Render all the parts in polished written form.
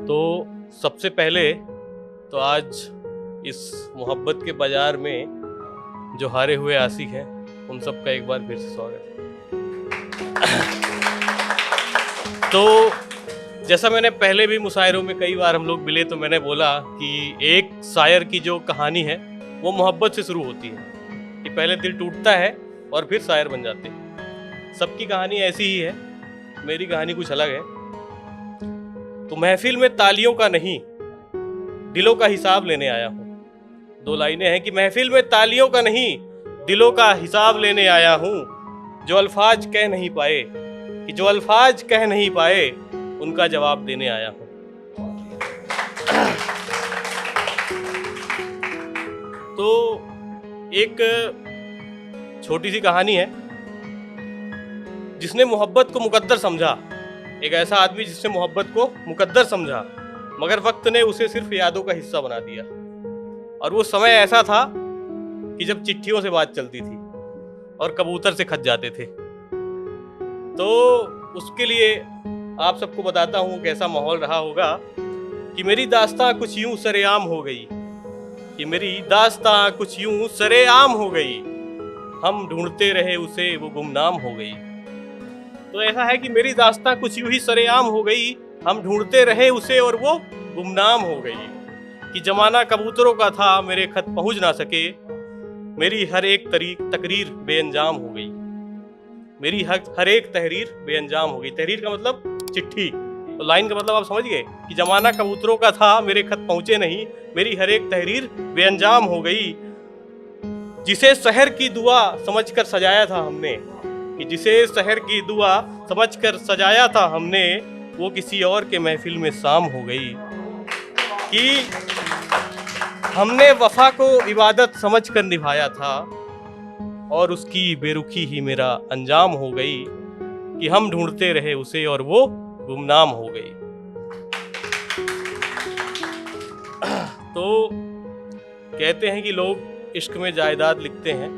तो सबसे पहले तो आज इस मोहब्बत के बाज़ार में जो हारे हुए आशिक हैं उन सब का एक बार फिर से स्वागत है। तो जैसा मैंने पहले भी मुशायरों में कई बार हम लोग मिले तो मैंने बोला कि एक शायर की जो कहानी है वो मोहब्बत से शुरू होती है कि पहले दिल टूटता है और फिर शायर बन जाते हैं। सबकी कहानी ऐसी ही है, मेरी कहानी कुछ अलग है। तो महफिल में तालियों का नहीं दिलों का हिसाब लेने आया हूँ। दो लाइनें हैं कि महफिल में तालियों का नहीं दिलों का हिसाब लेने आया हूँ। जो अल्फाज कह नहीं पाए कि जो अल्फाज कह नहीं पाए उनका जवाब देने आया हूँ। तो एक छोटी सी कहानी है जिसने मोहब्बत को मुकद्दर समझा। एक ऐसा आदमी जिसने मोहब्बत को मुकद्दर समझा मगर वक्त ने उसे सिर्फ यादों का हिस्सा बना दिया। और वो समय ऐसा था कि जब चिट्ठियों से बात चलती थी और कबूतर से खत जाते थे। तो उसके लिए आप सबको बताता हूँ कैसा माहौल रहा होगा कि मेरी दास्तां कुछ यूं सरेआम हो गई, कि मेरी दास्तां कुछ यूं सरेआम हो गई। हम ढूंढते रहे उसे वो गुमनाम हो गई। तो ऐसा है कि मेरी दास्तां कुछ यूं ही सरेआम हो गई, हम ढूंढते रहे उसे और वो गुमनाम हो गई। कि जमाना कबूतरों का था मेरे खत पहुंच ना सके, मेरी हर एक तकरीर बेअंजाम हो गई। मेरी हर एक तहरीर बेअंजाम हो गई। तहरीर का मतलब चिट्ठी, तो लाइन का मतलब आप समझ गए कि जमाना कबूतरों का था मेरे खत पहुंचे नहीं, मेरी हर एक तहरीर बेअंजाम हो गई। जिसे शहर की दुआ समझकर सजाया था हमने, कि जिसे शहर की दुआ समझकर सजाया था हमने, वो किसी और के महफिल में शाम हो गई। कि हमने वफा को इबादत समझकर निभाया था और उसकी बेरुखी ही मेरा अंजाम हो गई। कि हम ढूंढते रहे उसे और वो गुमनाम हो गई। तो कहते हैं कि लोग इश्क में जायदाद लिखते हैं,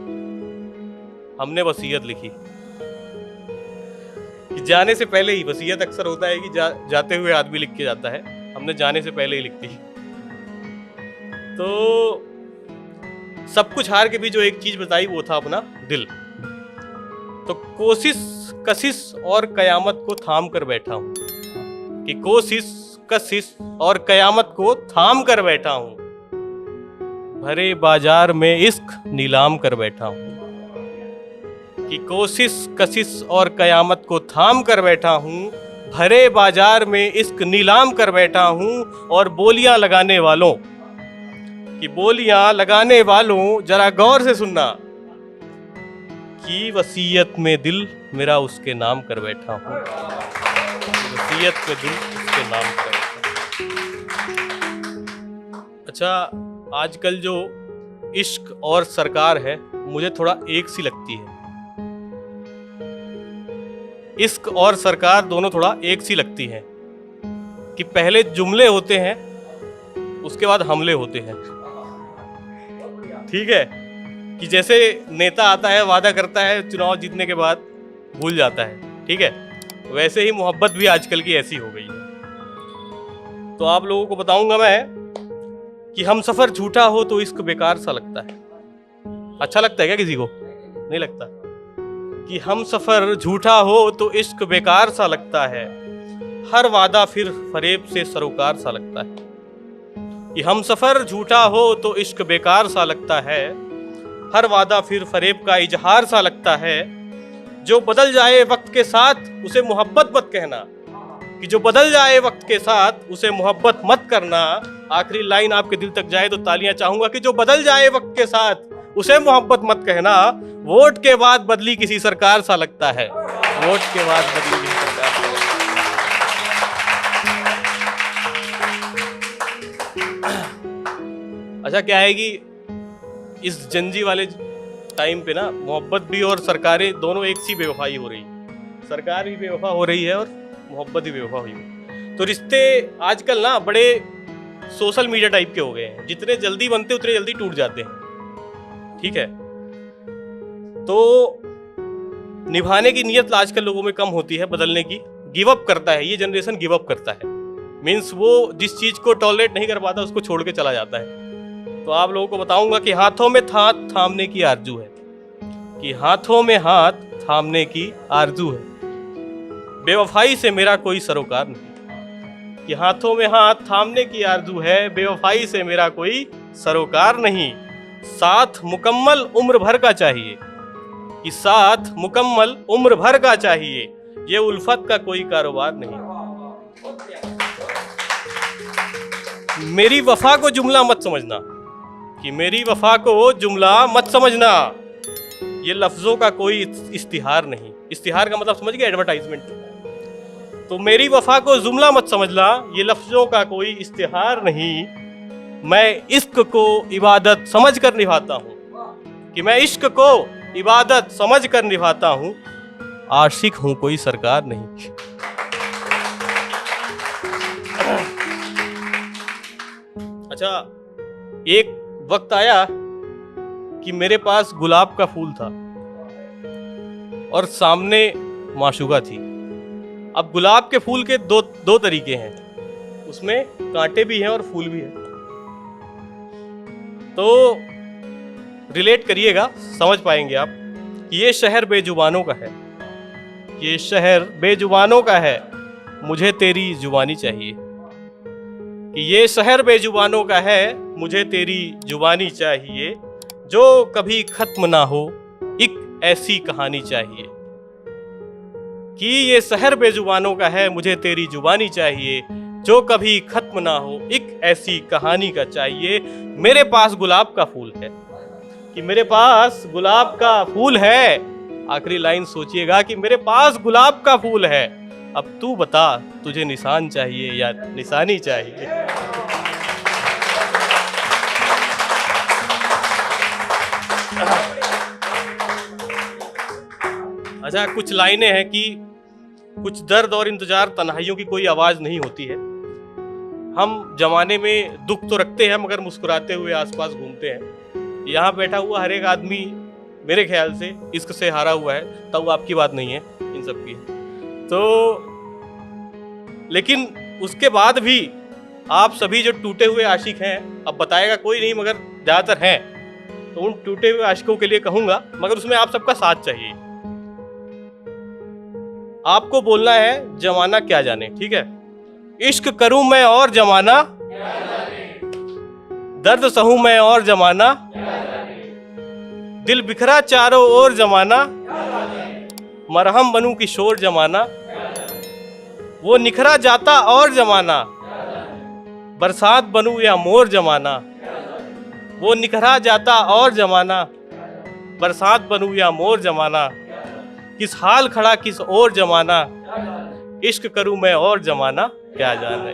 हमने वसीयत लिखी। कि जाने से पहले ही, वसीयत अक्सर होता है कि जाते हुए आदमी लिख के जाता है, हमने जाने से पहले ही लिख दी। तो सब कुछ हार के भी जो एक चीज बताई वो था अपना दिल। तो कोशिश कशिश और कयामत को थाम कर बैठा हूं, कि कोशिश कशिश और कयामत को थाम कर बैठा हूं। भरे बाजार में इश्क नीलाम कर बैठा हूं। कि कोशिश कशिश और कयामत को थाम कर बैठा हूं। भरे बाजार में इश्क नीलाम कर बैठा हूं। और बोलियां लगाने वालों, कि बोलियां लगाने वालों जरा गौर से सुनना, कि वसीयत में दिल मेरा उसके नाम कर बैठा हूं। वसीयत में दिल उसके नाम कर बैठा हूं। अच्छा, आजकल जो इश्क और सरकार है मुझे थोड़ा एक सी लगती है। इश्क और सरकार दोनों थोड़ा एक सी लगती हैं। कि पहले जुमले होते हैं उसके बाद हमले होते हैं। ठीक है, कि जैसे नेता आता है, वादा करता है, चुनाव जीतने के बाद भूल जाता है। ठीक है, वैसे ही मोहब्बत भी आजकल की ऐसी हो गई है। तो आप लोगों को बताऊंगा मैं कि हम सफर झूठा हो तो इश्क बेकार सा लगता है। अच्छा लगता है क्या किसी को? नहीं लगता। कि हम सफर झूठा हो तो इश्क बेकार सा लगता है, हर वादा फिर फरेब से सरोकार सा लगता है। कि हम सफर झूठा हो तो इश्क बेकार सा लगता है, हर वादा फिर फरेब का इजहार सा लगता है। जो बदल जाए वक्त के साथ उसे मोहब्बत मत कहना, कि जो बदल जाए वक्त के साथ उसे मोहब्बत मत करना। आखिरी लाइन आपके दिल तक जाए तो तालियां चाहूंगा। कि जो बदल जाए वक्त के साथ उसे मोहब्बत मत कहना, वोट के बाद बदली किसी सरकार सा लगता है। वोट के बाद बदली किसी सरकार सा लगता है। अच्छा, क्या है कि इस जंजी वाले टाइम पे ना मोहब्बत भी और सरकारें दोनों एक सी बेवफाई हो रही है। सरकार भी बेवफा हो रही है और मोहब्बत भी बेवफा हुई है। तो रिश्ते आजकल ना बड़े सोशल मीडिया टाइप के हो गए हैं, जितने जल्दी बनते उतने जल्दी टूट जाते हैं। ठीक है, तो निभाने की नीयत आजकल लोगों में कम होती है, बदलने की। गिव अप करता है ये जनरेशन, गिव अप करता है। मीन्स वो जिस चीज को टॉलरेट नहीं कर पाता उसको छोड़ के चला जाता है। तो आप लोगों को बताऊंगा कि हाथों में हाथ थामने की आरजू है, कि हाथों में हाथ थामने की आरजू है, बेवफाई से मेरा कोई सरोकार नहीं। कि हाथों में हाथ थामने की आरजू है, बेवफाई से मेरा कोई सरोकार नहीं। साथ मुकम्मल उम्र भर का चाहिए, कि साथ मुकम्मल उम्र भर का चाहिए, ये उल्फत का कोई कारोबार नहीं। मेरी वफा को जुमला मत समझना, कि मेरी वफा को जुमला मत समझना, ये लफ्जों का कोई इश्तिहार नहीं। इश्तिहार का मतलब समझ गए, एडवर्टाइजमेंट। तो मेरी वफा को जुमला मत समझना, ये लफ्जों का कोई इश्तिहार नहीं। मैं इश्क को इबादत समझ कर निभाता हूँ, कि मैं इश्क को इबादत समझ कर निभाता हूँ, आशिक हूँ कोई सरकार नहीं। अच्छा, एक वक्त आया कि मेरे पास गुलाब का फूल था और सामने माशूका थी। अब गुलाब के फूल के दो तरीके हैं, उसमें कांटे भी हैं और फूल भी है। तो रिलेट करिएगा, समझ पाएंगे आप। ये शहर बेजुबानों का है, ये शहर बेजुबानों का है, मुझे तेरी जुबानी चाहिए। कि ये शहर बेजुबानों का है, मुझे तेरी जुबानी चाहिए, जो कभी खत्म ना हो एक ऐसी कहानी चाहिए। कि ये शहर बेजुबानों का है, मुझे तेरी जुबानी चाहिए, जो कभी खत्म ना हो एक ऐसी कहानी का चाहिए। मेरे पास गुलाब का फूल है, कि मेरे पास गुलाब का फूल है। आखिरी लाइन सोचिएगा, कि मेरे पास गुलाब का फूल है, अब तू बता तुझे निशान चाहिए या निशानी चाहिए। अच्छा, कुछ लाइनें हैं कि कुछ दर्द और इंतजार तन्हाइयों की कोई आवाज नहीं होती है। हम जमाने में दुख तो रखते हैं मगर मुस्कुराते हुए आसपास घूमते हैं। यहाँ बैठा हुआ हर एक आदमी मेरे ख्याल से इश्क से हारा हुआ है, तब आपकी बात नहीं है, इन सब की। तो लेकिन उसके बाद भी आप सभी जो टूटे हुए आशिक हैं, अब बताएगा कोई नहीं मगर ज़्यादातर हैं, तो उन टूटे हुए आशिकों के लिए कहूँगा, मगर उसमें आप सबका साथ चाहिए। आपको बोलना है जमाना क्या जाने, ठीक है। इश्क करूं मैं और जमाना क्या जाने, दर्द सहूं मैं और जमाना क्या जाने, दिल बिखरा चारों ओर जमाना क्या जाने, मरहम बनूं किशोर जमाना क्या जाने, वो निखरा जाता और जमाना क्या जाने, बरसात बनूं या मोर जमाना क्या जाने, वो निखरा जाता और जमाना बरसात बनूं या मोर जमाना, किस हाल खड़ा किस और जमाना, इश्क करूं मैं और जमाना क्या जाने।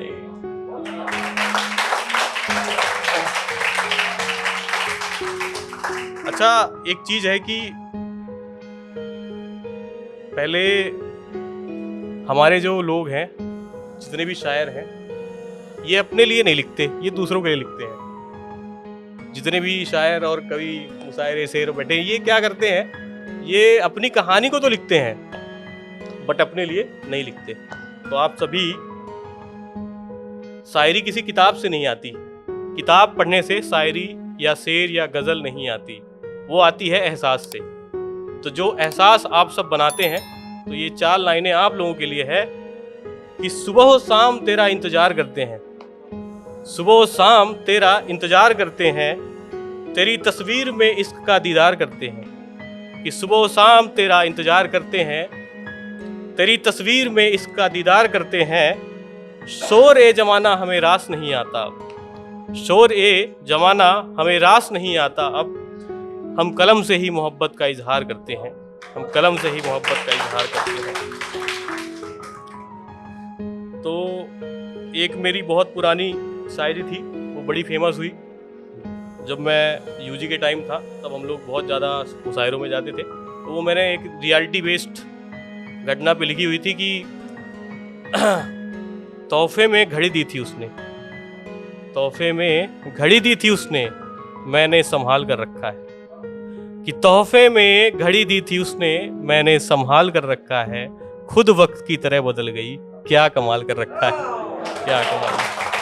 अच्छा, एक चीज है कि पहले हमारे जो लोग हैं, जितने भी शायर हैं, ये अपने लिए नहीं लिखते, ये दूसरों के लिए लिखते हैं। जितने भी शायर और कवि, मुशायरे, शेर बैठे, ये क्या करते हैं, ये अपनी कहानी को तो लिखते हैं बट अपने लिए नहीं लिखते। तो आप सभी, शायरी किसी किताब से नहीं आती, किताब पढ़ने से शायरी या शेर या गज़ल नहीं आती, वो आती है एहसास से। तो जो एहसास आप सब बनाते हैं, तो ये 4 लाइनें आप लोगों के लिए है कि सुबह और शाम तेरा इंतजार करते हैं, सुबह और शाम तेरा इंतजार करते हैं, तेरी तस्वीर में इश्क का दीदार करते हैं। कि सुबह और शाम तेरा इंतजार करते हैं, तेरी तस्वीर में इश्क का दीदार करते हैं। शोर ए जमाना हमें रास नहीं आता, शोर ए जमाना हमें रास नहीं आता, अब हम कलम से ही मोहब्बत का इजहार करते हैं, हम कलम से ही मोहब्बत का इजहार करते हैं। तो एक मेरी बहुत पुरानी शायरी थी, वो बड़ी फेमस हुई जब मैं यूजी के टाइम था, तब हम लोग बहुत ज़्यादा मुशायरों में जाते थे। तो वो मैंने एक रियलिटी बेस्ड घटना पे लिखी हुई थी कि तोहफे में घड़ी दी थी उसने, तोहफे में घड़ी दी थी उसने, मैंने संभाल कर रखा है। कि तोहफे में घड़ी दी थी उसने, मैंने संभाल कर रखा है, खुद वक्त की तरह बदल गई, क्या कमाल कर रखा है। क्या ऑटो वाला